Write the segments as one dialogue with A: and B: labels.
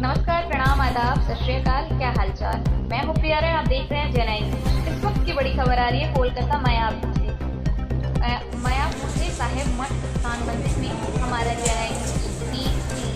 A: नमस्कार, प्रणाम, आदाब, सत श्री अकाल। क्या हालचाल। मैं हूँ प्रिया राय, आप देख रहे हैं जेनाई न्यूज। इस वक्त की बड़ी खबर आ रही है कोलकाता मायापुर से साहेब मठ स्थान मंदिर में। हमारा जेनाई न्यूज की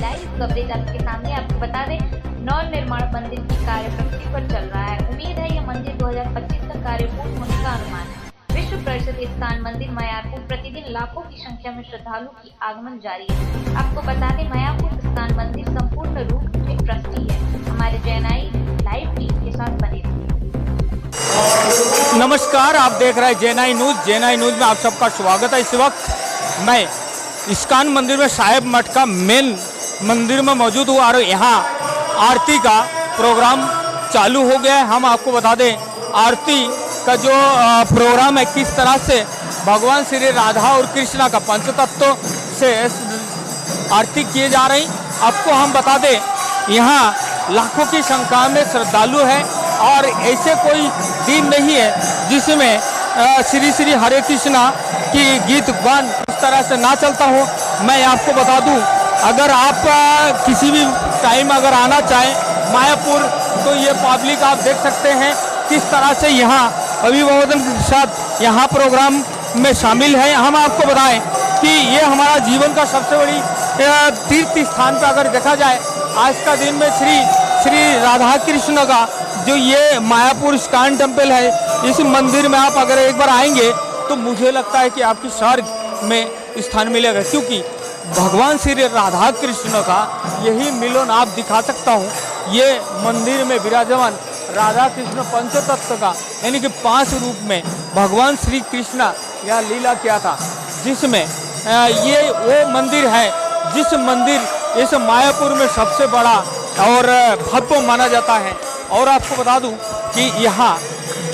A: लाइव कवरेज आपके सामने। आपको बता दें, नव निर्माण मंदिर की कार्य प्रगति पर चल रहा है। उम्मीद है यह मंदिर 2025 तक कार्य पूर्ण होने का अनुमान है। विश्व प्रसिद्ध स्थान मंदिर मायापुर प्रतिदिन लाखों की संख्या में श्रद्धालु की आगमन जारी है। आपको बता दें, मायापुर स्थान मंदिर संपूर्ण रूप से ट्रस्टी है। हमारे जेनाई लाइव टीम के साथ बने रहिए।
B: नमस्कार, आप देख रहे हैं जेनाई न्यूज। जेनाई न्यूज में आप सबका स्वागत है। इस वक्त मैं इस्कॉन मंदिर में साहेब मठ का मेन मंदिर में मौजूद हूँ और यहाँ आरती का प्रोग्राम चालू हो गया है। हम आपको बता दें, आरती का जो प्रोग्राम है, किस तरह से भगवान श्री राधा और कृष्णा का पंचतत्व से आरती किए जा रही। आपको हम बता दें, यहाँ लाखों की संख्या में श्रद्धालु है और ऐसे कोई दिन नहीं है जिसमें श्री श्री हरे कृष्णा की गीत गान इस तरह से ना चलता हो। मैं आपको बता दूं, अगर आप किसी भी टाइम अगर आना चाहें मायापुर, तो ये पब्लिक आप देख सकते हैं किस तरह से यहाँ अभिवादन के साथ यहाँ प्रोग्राम में शामिल है। हम आपको बताएं कि ये हमारा जीवन का सबसे बड़ी तीर्थ स्थान पर अगर देखा जाए, आज का दिन में श्री राधा कृष्ण का जो ये मायापुर इस्कॉन टेम्पल है, इस मंदिर में आप अगर एक बार आएंगे तो मुझे लगता है कि आपकी स्वर्ग में स्थान मिलेगा, क्योंकि भगवान श्री राधा कृष्ण का यही मिलन आप दिखा सकता हूँ। ये मंदिर में विराजमान राधा कृष्ण पंचतत्व का यानी कि 5 रूप में भगवान श्री कृष्ण यह लीला किया था, जिसमें ये वो मंदिर है जिस मंदिर इस मायापुर में सबसे बड़ा और भव्य माना जाता है। और आपको बता दूं कि यहाँ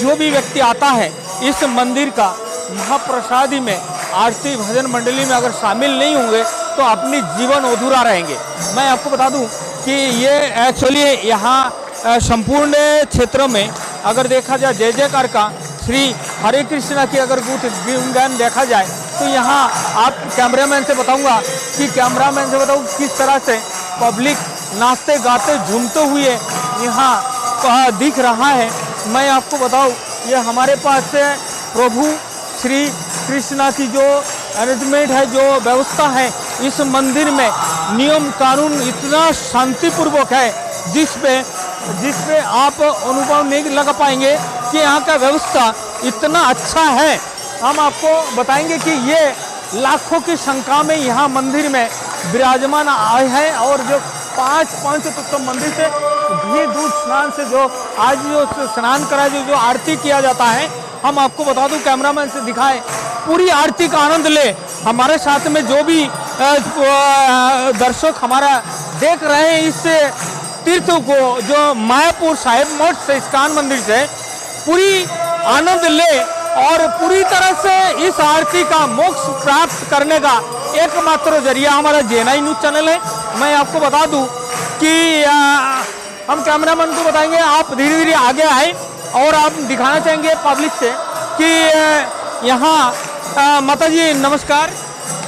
B: जो भी व्यक्ति आता है इस मंदिर का महाप्रसादी में आरती भजन मंडली में अगर शामिल नहीं होंगे तो अपनी जीवन अधूरा रहेंगे। मैं आपको बता दूं कि ये एक्चुअली यहाँ संपूर्ण क्षेत्र में अगर देखा जाए जय जयकार का श्री हरे कृष्णा की अगर गुणगान देखा जाए तो यहाँ आप कैमरामैन से बताऊंगा किस तरह से पब्लिक नाचते गाते झूमते हुए यहाँ दिख रहा है। मैं आपको बताऊं, ये हमारे पास से प्रभु श्री कृष्णा की जो अरेंजमेंट है, जो व्यवस्था है इस मंदिर में, नियम कानून इतना शांतिपूर्वक है जिस पे आप अनुभव नहीं लगा पाएंगे कि यहाँ का व्यवस्था इतना अच्छा है। हम आपको बताएंगे कि ये लाखों की संख्या में यहाँ मंदिर में विराजमान आए हैं और जो 5 पंचतत्व मंदिर से घी दूध स्नान से जो आज जो स्नान करा जो आरती किया जाता है, हम आपको बता दूं, कैमरामैन से दिखाएं, पूरी आरती का आनंद ले। हमारे साथ में जो भी दर्शक हमारा देख रहे हैं इस तीर्थ को, जो मायापुर साहेब मठ से इस्कॉन मंदिर से पूरी आनंद ले और पूरी तरह से इस आरती का मोक्ष प्राप्त करने का एकमात्र जरिया हमारा जेनाई न्यूज चैनल है। मैं आपको बता दूं कि हम कैमरामैन को बताएंगे, आप धीरे धीरे आगे आए और आप दिखाना चाहेंगे पब्लिक से कि यहाँ माताजी नमस्कार,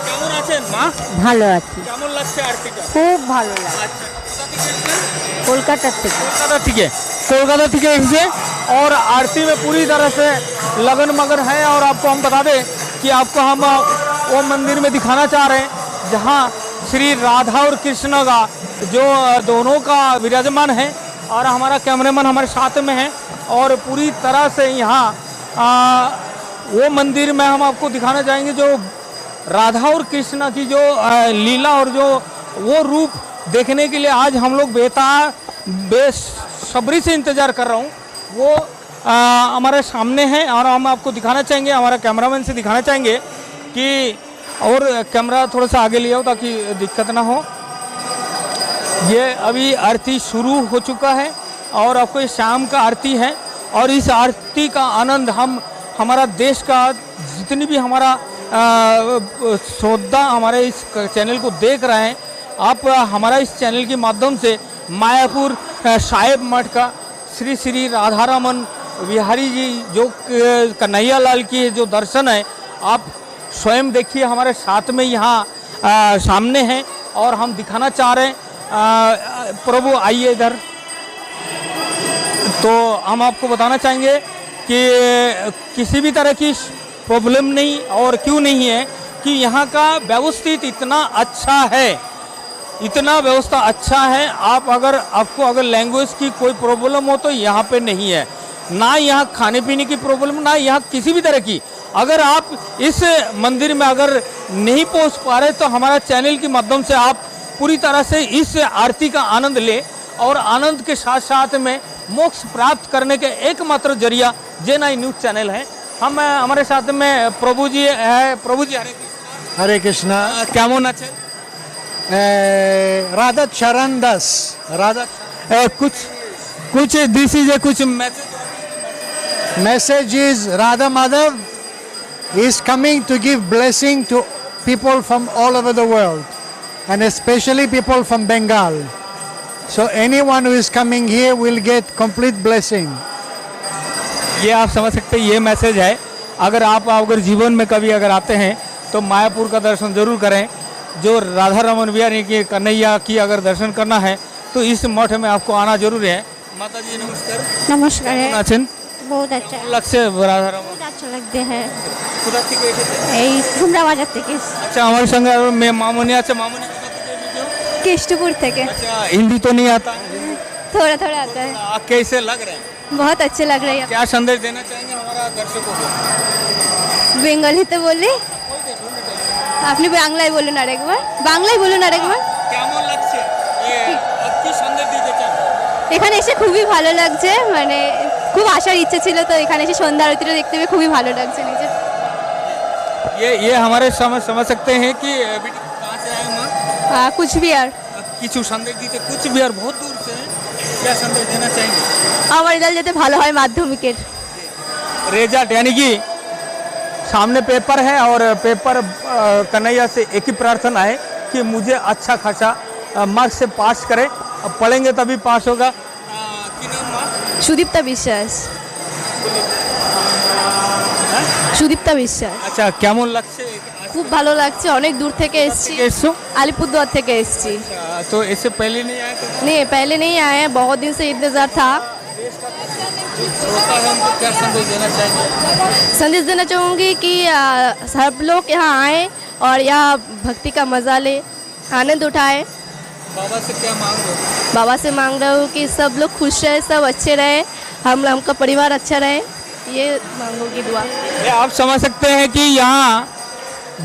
B: কেমন আছেন মা?
C: ভালো আছি,
B: কেমন লাগছে আরতিটা?
C: খুব ভালো লাগে।
B: আচ্ছা, কোথা থেকে এসেছেন?
C: কলকাতা থেকে।
B: कोलकाता থেকে এসে और आरती में पूरी तरह से लगन मगन है। और आपको हम बता दें कि आपको हम वो मंदिर में दिखाना चाह रहे हैं जहाँ श्री राधा और कृष्ण का जो दोनों का विराजमान है। और हमारा कैमरामैन हमारे साथ में है और पूरी तरह से यहाँ वो मंदिर में हम आपको दिखाना चाहेंगे जो राधा और कृष्णा की जो लीला और जो वो रूप देखने के लिए आज हम लोग बेसब्री से इंतज़ार कर रहा हूँ। वो हमारे सामने है और हम आपको दिखाना चाहेंगे, हमारा कैमरामैन से दिखाना चाहेंगे कि और कैमरा थोड़ा सा आगे ले आओ ताकि दिक्कत ना हो। ये अभी आरती शुरू हो चुका है और आपको ये शाम का आरती है और इस आरती का आनंद हमारा देश का जितनी भी हमारा श्रोता हमारे इस चैनल को देख रहे हैं, आप हमारा इस चैनल के माध्यम से मायापुर साहेब मठ का श्री श्री राधारमन बिहारी जी जो कन्हैया लाल की जो दर्शन है, आप स्वयं देखिए हमारे साथ में यहाँ सामने हैं और हम दिखाना चाह रहे हैं प्रभु आइए इधर। तो हम आपको बताना चाहेंगे कि किसी भी तरह की प्रॉब्लम नहीं, और क्यों नहीं है कि यहाँ का व्यवस्थित इतना अच्छा है, इतना व्यवस्था अच्छा है। आपको अगर लैंग्वेज की कोई प्रॉब्लम हो तो यहाँ पे नहीं है, ना यहाँ खाने पीने की प्रॉब्लम, ना यहाँ किसी भी तरह की। अगर आप इस मंदिर में अगर नहीं पहुँच पा रहे तो हमारा चैनल के माध्यम से आप पूरी तरह से इस आरती का आनंद ले, और आनंद के साथ साथ में मोक्ष प्राप्त करने के एकमात्र जरिया JNI न्यूज़ चैनल है। हमारे साथ में प्रभु जी है। प्रभु जी
D: हरे कृष्णा।
B: केमन आছেন?
D: राधा चरण दास। राधा
B: कुछ दिस इज कुछ
D: message is Radha Madhav is coming to give blessing to people from all over the world, and especially people from Bengal. So anyone who is coming here will get complete blessing.
B: ये आप समझ सकते हैं, ये message है। अगर जीवन में कभी अगर आते हैं तो मायापुर का दर्शन जरूर करें। जो राधा रमन बिहारी की कन्हैया की अगर दर्शन करना है तो इस मठ में आपको आना जरूर है। माता जी नमस्कार।
C: नमस्कार है।
B: আছেন?
C: बहुत अच्छा
B: লাগছে রাধা রমন?
C: बहुत अच्छा लगते हैं।
B: কোথা থেকে এসেছেন?
C: এই ঘুমরা বাজার থেকে।
B: আচ্ছা, আমার সঙ্গে আর মামনি আছে। মামনি কোথা থেকে এসেছো?
C: केष्टपुर থেকে।
B: अच्छा, हिंदी तो नहीं आता?
C: थोड़ा थोड़ा आता है।
B: कैसे लग रहे हैं?
C: बहुत अच्छे लग रहे हैं।
B: क्या संदेश देना चाहेंगे हमारा दर्शकों को?
C: বেঙ্গলি তো বলি, আপনি বাংলায় বলুন আরেকবার। বাংলায় বলুন আরেকবার।
B: কেমন লাগছে? কি সন্দেশ দিতে চান?
C: এখানে এসে খুবই ভালো লাগছে, মানে খুব আসার ইচ্ছে ছিল, তো এখানে এসে সন্ধ্যা আরতিটা দেখতে পেয়ে খুবই ভালো লাগছে নিজে।
B: ये हमारे समझ सकते हैं कि बेटी कहाँ से आए माँ?
C: कुछ भी আর
B: কিছু সন্দেশ দিতে कुछ भी और बहुत दूर से हैं। क्या संदेश देना चाहेंगे?
C: আমার রেজাল্ট যাতে ভালো হয় মাধ্যমিকের।
B: रिजल्ट यानी कि सामने पेपर है, और पेपर कन्हैया से एक ही प्रार्थना है कि मुझे अच्छा खासा मार्क्स से पास करे। अब पढ़ेंगे तभी पास होगा। কি নাম মা?
C: সুদীপ্তা বিশ্বাস। সুদীপ্তা বিশ্বাস।
B: আচ্ছা, কেমন লাগছে?
C: খুব ভালো লাগছে, অনেক দূর থেকে এসেছি।
B: এসছো?
C: अलीपुरद्वार থেকে এসেছি।
B: तो इससे पहले नहीं आए थे?
C: नहीं, पहले नहीं आए हैं, बहुत दिन से इंतजार था।
B: श्रोता है उनको क्या संदेश देना चाहेंगे?
C: संदेश देना चाहूँगी कि सब लोग यहाँ आए और यहाँ भक्ति का मजा ले, आनंद उठाए।
B: बाबा से क्या मांग रहे हो?
C: बाबा से मांग रहा हूँ कि सब लोग खुश रहे, सब अच्छे रहे, हमका परिवार अच्छा रहे, ये मांगूंगी दुआ।
B: ये आप समझ सकते हैं कि यहाँ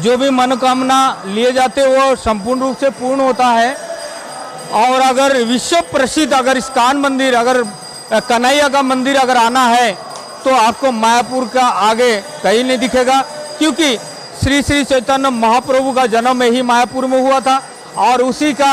B: जो भी मनोकामना लिए जाते वो संपूर्ण रूप से पूर्ण होता है। और अगर विश्व प्रसिद्ध अगर इस्कॉन मंदिर, अगर कन्हैया का मंदिर अगर आना है तो आपको मायापुर का आगे कहीं नहीं दिखेगा, क्योंकि श्री श्री चैतन्य महाप्रभु का जन्म ही मायापुर में हुआ था, और उसी का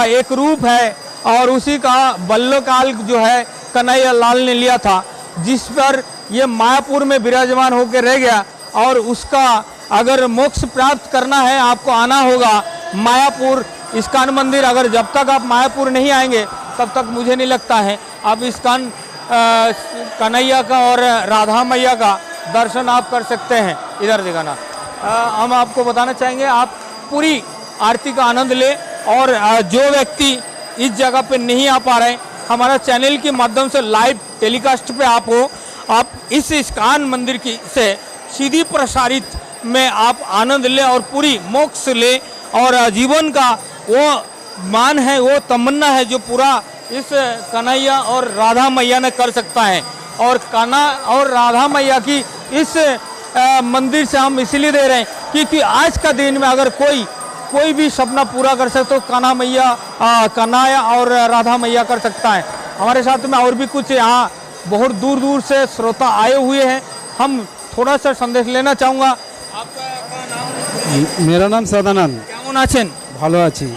B: एक रूप है, और उसी का बल्लकाल जो है कन्हैया लाल ने लिया था, जिस पर ये मायापुर में विराजमान होकर रह गया। और उसका अगर मोक्ष प्राप्त करना है आपको आना होगा मायापुर इस्कॉन मंदिर। अगर जब तक आप मायापुर नहीं आएंगे तब तक मुझे नहीं लगता है आप इस्कॉन कन्हैया का और राधा मैया का दर्शन आप कर सकते हैं। इधर दिखाना। हम आपको बताना चाहेंगे आप पूरी आरती का आनंद ले, और जो व्यक्ति इस जगह पे नहीं आ पा रहे, हमारा चैनल के माध्यम से लाइव टेलीकास्ट पे आप हो, आप इस इस्कॉन मंदिर की से सीधी प्रसारित में आप आनंद ले और पूरी मोक्ष ले, और जीवन का वो मान है, वो तमन्ना है जो पूरा इस कन्हैया और राधा मैया ने कर सकता है। और कान्हा और राधा मैया की इस मंदिर से हम इसलिए दे रहे हैं क्योंकि आज का दिन में अगर कोई भी सपना पूरा कर सकते तो कन्हैया और राधा मैया कर सकता है। हमारे साथ में और भी कुछ यहाँ बहुत दूर दूर से श्रोता आए हुए हैं, हम थोड़ा सा संदेश लेना चाहूँगा। आपका नाम?
E: मेरा नाम सदानंद।
B: কেমন আছেন?
E: ভালো আছি।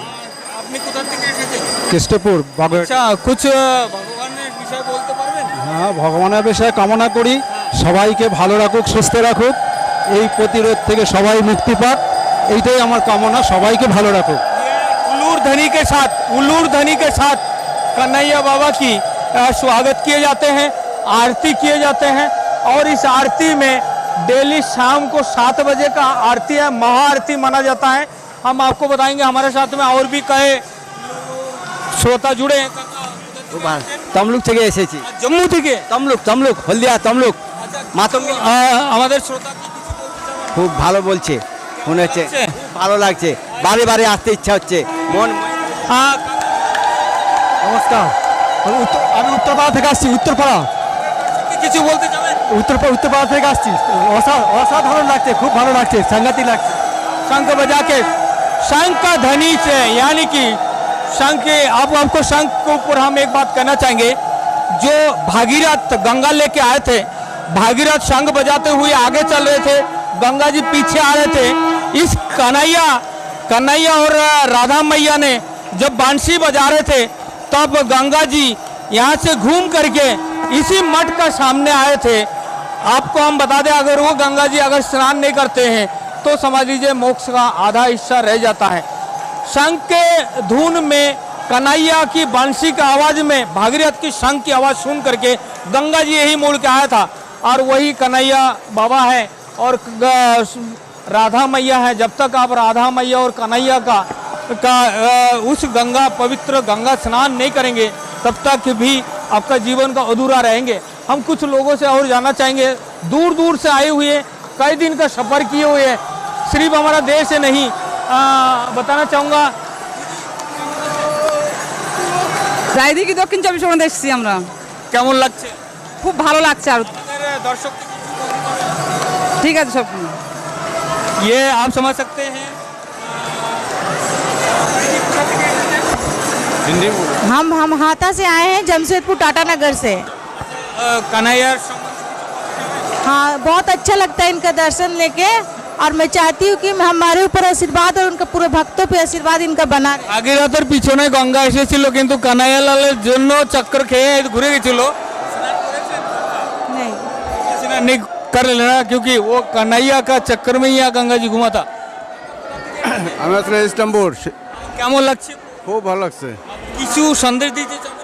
B: আপনি কোথা থেকে এসেছেন?
E: কেষ্টপুর বাগেরহাট।
B: আচ্ছা, कुछ ভগবানের বিষয় বলতে পারবেন?
E: হ্যাঁ, ভগবানের বিষয়ে কামনা করি সবাইকে ভালো রাখুক, সুস্থ রাখুক, এই প্রতিরোধ থেকে সবাই মুক্তি পাক, এইটাই আমার কামনা, সবাইকে ভালো রাখুক।
B: उल्लूर ध्वनि के साथ कन्हैया बाबा की स्वागत किए जाते हैं, आरती किए जाते हैं। और इस आरती में डेली शाम को 7 बजे का आरती है, महाआरती माना जाता है। हम आपको बताएंगे, हमारे साथ में और भी कहे শ্রোতা জুড়ে
E: তমলুক থেকে এসেছি।
B: জম্মু থেকে
E: তমলুক হলদিয়া তমলুক মাতঙ্গিনী
B: আমাদের শ্রোতা
E: খুব ভালো বলছে, মনে হচ্ছে ভালো লাগছে, বারে বারে আসতে ইচ্ছা হচ্ছে মন।
F: নমস্কার, আমি উত্তরপাড়া থেকে আসছি। উত্তরপাড়া
B: কিছু বলতে চাবেন?
F: উত্তরপাড়া থেকে আসছি। অসাধারণ লাগছে, খুব ভালো লাগছে, সাংঘাতিক লাগছে।
B: शंख बजा के शंख का ध्वनि से, यानी कि शंख आपको शंख के ऊपर हम एक बात कहना चाहेंगे। जो भागीरथ गंगा लेके आए थे, भागीरथ शंख बजाते हुए आगे चल रहे थे, गंगा जी पीछे आ रहे थे। इस कन्हैया और राधा मैया ने जब बांसुरी बजा रहे थे तब गंगा जी यहाँ से घूम करके इसी मठ का सामने आए थे। आपको हम बता दें, अगर वो गंगा जी अगर स्नान नहीं करते हैं तो समझ लीजिए मोक्ष का आधा हिस्सा रह जाता है। शंख के धुन में, कन्हैया की बांसुरी की आवाज में भागीरथ की शंख की आवाज सुन करके गंगा जी यही मुड़ के आया था। और वही कन्हैया बाबा है और राधा मैया है। जब तक आप राधा मैया और कन्हैया का उस पवित्र गंगा स्नान नहीं करेंगे तब तक भी आपका जीवन का अधूरा रहेंगे। हम कुछ लोगों से और जानना चाहेंगे, दूर दूर से आए हुए, कई दिन का सफर किए हुए, सिर्फ हमारा देश से नहीं। बताना चाहूँगा
G: রায়দিঘি দক্ষিণ 24 পরগনা এসেছি আমরা।
B: কেমন লাগছে?
G: খুব ভালো লাগছে। আর
B: दर्शक
G: ঠিক আছে সব।
B: ये आप समझ सकते हैं।
G: हम हाथा से आए हैं, जमशेदपुर टाटा नगर से।
B: कन्हैया
G: हाँ, बहुत अच्छा लगता है इनका दर्शन लेके। और मैं चाहती हूँ कि हमारे ऊपर आशीर्वाद और उनका पूरे भक्तों पे आशीर्वाद इनका बना रहे।
B: ভাগীরথের পিছনে গঙ্গা এসেছিল কিন্তু কানাইয়া লালের জন্য চক্কর খেয়ে ঘুরে গেছিল।
G: नहीं,
B: स्नान नहीं कर लेना क्योंकि वो कन्हैया का चक्कर में ही यहाँ गंगा जी घुमा था।
E: আমি আসলে ইস্তাম্বুল।
B: কেমন লাগছে?
E: খুব ভালো লাগছে।
B: কিছু সন্দেশ দিতে চান?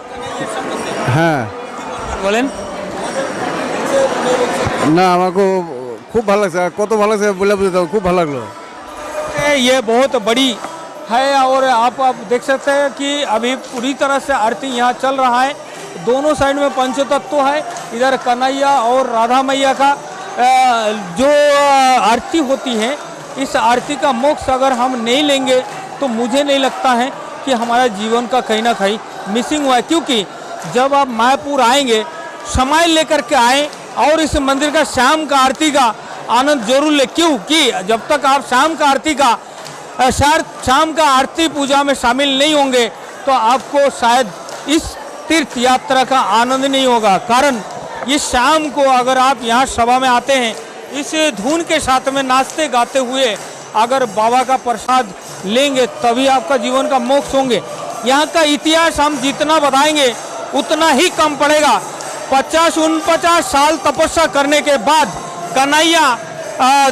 E: হ্যাঁ,
B: বলেন।
E: না আমাকে খুব ভালো লাগছে, কত ভালো লাগছে বলে বুঝতে খুব ভালো লাগলো।
B: ये बहुत बड़ी है और आप देख सकते हैं कि अभी पूरी तरह से आरती यहाँ चल रहा है। दोनों साइड में पंचतत्व है। इधर कन्हैया और राधा मैया का जो आरती होती है, इस आरती का मोक्ष अगर हम नहीं लेंगे तो मुझे नहीं लगता है कि हमारा जीवन का कहीं ना कहीं मिसिंग हुआ है। क्योंकि जब आप मायापुर आएंगे, समय लेकर के आए और इस मंदिर का शाम का आरती का आनंद जरूर ले। क्योंकि जब तक आप शाम का आरती पूजा में शामिल नहीं होंगे तो आपको शायद इस तीर्थ यात्रा का आनंद नहीं होगा। कारण ये शाम को अगर आप यहाँ सभा में आते हैं, इस धुन के साथ में नाचते गाते हुए अगर बाबा का प्रसाद लेंगे तभी आपका जीवन का मोक्ष होंगे। यहाँ का इतिहास हम जितना बताएंगे उतना ही कम पड़ेगा। 50-49 साल तपस्या करने के बाद कन्हैया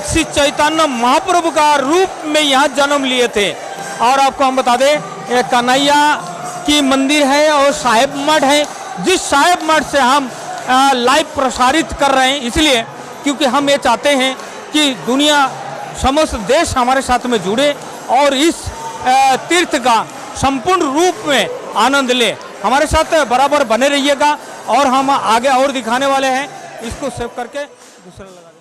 B: श्री चैतन्य महाप्रभु का रूप में यहाँ जन्म लिए थे। और आपको हम बता दें, ये कन्हैया की मंदिर है और साहेब मठ है, जिस साहेब मठ से हम लाइव प्रसारित कर रहे हैं। इसलिए क्योंकि हम ये चाहते हैं कि दुनिया, समस्त देश हमारे साथ में जुड़े और इस तीर्थ का संपूर्ण रूप में आनंद ले। हमारे साथ बराबर बने रहिएगा और हम आगे और दिखाने वाले हैं। इसको सेव करके दूसरा लगा।